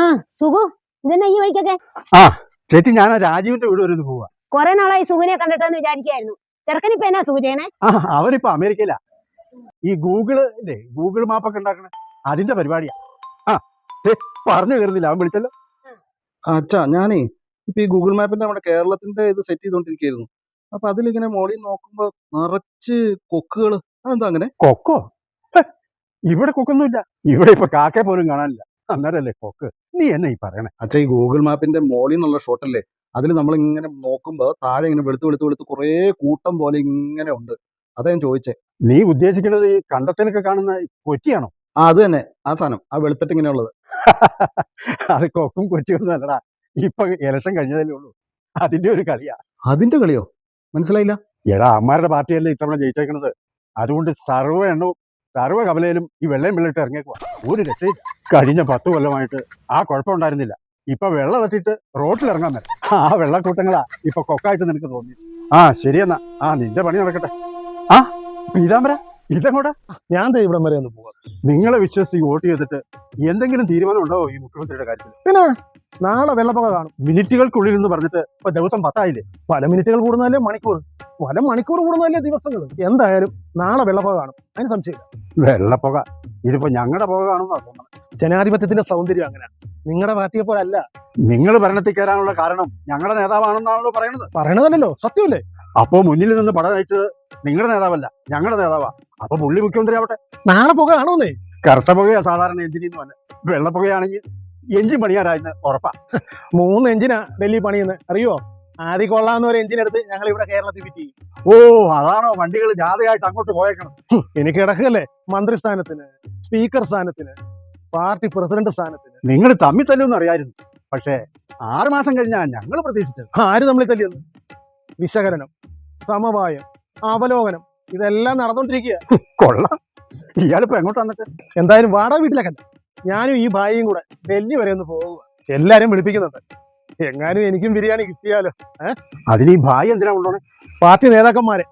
ആ സുഖു ഇതെന്നാ ഈ വഴിക്കൊക്കെ? ആ ചേച്ചി, ഞാൻ രാജീവിന്റെ വീട് വരെ പോവാ. കൊറേ നാളായി സുഖിനെ കണ്ടിട്ടെന്ന് വിചാരിക്കായിരുന്നു. ചെറുക്കനിപ്പ എന്നാ സുഖു ചെയ്യണേ? അവരിപ്പോ അമേരിക്കയിലാ. ഈ ഗൂഗിൾ മാപ്പൊക്കെ ഉണ്ടാക്കണേ, അതിന്റെ പരിപാടിയാ. പറഞ്ഞു കയറുന്നില്ല, അവൻ വിളിച്ചല്ലോ. അച്ഛാ, ഞാനേ ഇപ്പൊ ഈ ഗൂഗിൾ മാപ്പിന്റെ നമ്മുടെ കേരളത്തിന്റെ ഇത് സെറ്റ് ചെയ്തോണ്ടിരിക്കുകയായിരുന്നു. അപ്പൊ അതിലിങ്ങനെ മോളിൽ നോക്കുമ്പോ നിറച്ച് കൊക്കുകൾ. അതെന്താ അങ്ങനെ? കൊക്കോ? ഇവിടെ കൊക്കൊന്നുമില്ല. ഇവിടെ ഇപ്പൊ കാക്കയെ പോലും കാണാനില്ല. അന്നേരല്ലേ കൊക്ക്? നീ എന്നെ ഈ പറയണേ? അച്ഛാ, ഈ ഗൂഗിൾ മാപ്പിന്റെ മോളിൽ നിന്നുള്ള ഷോട്ടല്ലേ, അതിൽ നമ്മൾ ഇങ്ങനെ നോക്കുമ്പോ താഴെ ഇങ്ങനെ വെളുത്ത് കുറേ കൂട്ടം പോലെ ഇങ്ങനെ ഉണ്ട്. അതാ ഞാൻ ചോദിച്ചേ. നീ ഉദ്ദേശിക്കുന്നത് ഈ കണ്ടത്തിലൊക്കെ കാണുന്ന കൊച്ചിയാണോ? അത് തന്നെ, ആ സാധനം, ആ വെളുത്തിട്ട് ഇങ്ങനെ ഉള്ളത്. അത് കൊക്കും കൊച്ചിയൊന്നും അല്ലടാ. ഇപ്പൊ ഇലക്ഷൻ കഴിഞ്ഞതല്ലേ ഉള്ളൂ, അതിന്റെ ഒരു കളിയാ. അതിന്റെ കളിയോ? മനസ്സിലായില്ല. എടാ, അമ്മാരുടെ പാർട്ടിയല്ലേ ഇത്തവണ ജയിച്ചേക്കണത്. അതുകൊണ്ട് സർവ്വ കവലയിലും ഈ വെള്ളയും വെള്ളമിട്ട് ഇറങ്ങിയേക്കുവാ. ഒരു രക്ഷയില്ല. കഴിഞ്ഞ 10 കൊല്ലമായിട്ട് ആ കുഴപ്പമുണ്ടായിരുന്നില്ല. ഇപ്പൊ വെള്ളം തട്ടിയിട്ട് റോട്ടിൽ ഇറങ്ങാൻ പറ്റും. ആ വെള്ളക്കൂട്ടങ്ങളാ ഇപ്പൊ കൊക്കായിട്ട് നിനക്ക് തോന്നി. ശരിയെന്നാ, നിന്റെ പണി നടക്കട്ടെ. പീതാംബര, ഇതെങ്ങോട്ടാ? ഞാൻ ഇവിടം വരെ ഒന്ന് പോവാം. നിങ്ങളെ വിശ്വസിച്ച് വോട്ട് ചെയ്തിട്ട് എന്തെങ്കിലും തീരുമാനം ഉണ്ടാവോ ഈ മുഖ്യമന്ത്രിയുടെ കാര്യത്തിൽ? പിന്നെ നാളെ വെള്ളപ്പൊക്കം കാണും. മിനിറ്റുകൾക്കുള്ളിൽ എന്ന് പറഞ്ഞിട്ട് ഇപ്പൊ ദിവസം 10 ആയില്ലേ? പല മിനിറ്റുകൾ കൂടുന്നതല്ലേ മണിക്കൂർ, പല മണിക്കൂർ കൂടുന്നതല്ലേ ദിവസങ്ങൾ. എന്തായാലും നാളെ വെള്ളപ്പൊക്കം കാണും, അതിന് സംശയമില്ല. വെള്ളപ്പൊക? ഇതിപ്പോ ഞങ്ങളുടെ പുക കാണുന്നതാ തോന്നുന്നത്. ജനാധിപത്യത്തിന്റെ സൗന്ദര്യം അങ്ങനെ. നിങ്ങളുടെ പാർട്ടിയെ പോലെ അല്ല. നിങ്ങൾ ഭരണത്തിൽ കയറാനുള്ള കാരണം ഞങ്ങളുടെ നേതാവാണെന്നാണല്ലോ പറയണതല്ലോ, സത്യമല്ലേ? അപ്പോ മുന്നിൽ നിന്ന് പട നയിച്ചത് നിങ്ങളുടെ നേതാവല്ല, ഞങ്ങളുടെ നേതാവാ. അപ്പൊ പുള്ളി മുഖ്യമന്ത്രി ആവട്ടെ. നാളെ പുക കാണുന്നേ. കറുത്ത പുകയാ സാധാരണ എഞ്ചിനിന്ന് വന്നെ. വെള്ളപ്പുകയാണെങ്കിൽ എഞ്ചിൻ പണിയാറായിരുന്നു ഉറപ്പാ. 3 എഞ്ചിനാ ഡൽഹി പണിയുന്നത്, അറിയോ? ആദ്യം കൊള്ളാവുന്ന ഒരു എഞ്ചിൻ എടുത്ത് ഞങ്ങൾ ഇവിടെ കേരളത്തിൽ ഫിറ്റ് ചെയ്യും. അതാണോ വണ്ടികൾ ജാഥയായിട്ട് അങ്ങോട്ട് പോയേക്കണം? എനിക്ക് കിടക്കല്ലേ മന്ത്രിസ്ഥാനത്തിന്, സ്പീക്കർ സ്ഥാനത്തിന്, പാർട്ടി പ്രസിഡന്റ് സ്ഥാനത്തിന്. നിങ്ങൾ തമ്മിൽ തല്ലുമെന്ന് അറിയായിരുന്നു. പക്ഷേ 6 മാസം കഴിഞ്ഞാ ഞങ്ങൾ പ്രതീക്ഷിച്ചത്. ആര് തമ്മിൽ തല്ലിയെന്ന്? വിശകലനം, സമവായം, അവലോകനം, ഇതെല്ലാം നടന്നുകൊണ്ടിരിക്കുക. കൊള്ളാം. ഇയാളിപ്പോ എങ്ങോട്ട് വന്നിട്ട്? എന്തായാലും വാടക വീട്ടിലേക്കല്ല, ഞാനും ഈ ഭാര്യയും കൂടെ ഡൽഹി വരെ ഒന്ന് പോകുക. എല്ലാരും വിളിപ്പിക്കുന്നുണ്ട്. എങ്ങാനും എനിക്കും ബിരിയാണി കിട്ടിയാലോ. അതിന് ഈ ഭാര്യ എന്തിനാ കൊണ്ടോണേ? പാർട്ടി നേതാക്കന്മാരെ,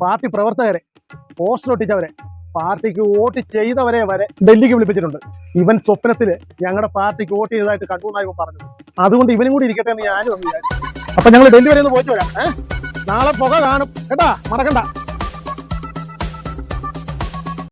പാർട്ടി പ്രവർത്തകരെ, പോസ്റ്റർ ഒട്ടിച്ചവരെ, പാർട്ടിക്ക് വോട്ട് ചെയ്തവരെ വരെ ഡൽഹിക്ക് വിളിപ്പിച്ചിട്ടുണ്ട്. ഇവൻ സ്വപ്നത്തില് ഞങ്ങളുടെ പാർട്ടിക്ക് വോട്ട് ചെയ്തതായിട്ട് കണ്ടുകൊണ്ടായി പറഞ്ഞു. അതുകൊണ്ട് ഇവനും കൂടി ഇരിക്കട്ടെ എന്ന് ഞാനും വിചാരിച്ചു. അപ്പൊ ഞങ്ങൾ ഡൽഹി വരെ ഒന്ന് പോയിട്ട് വരാം. നാളെ പുക കാണും കേട്ടാ, മറക്കണ്ട.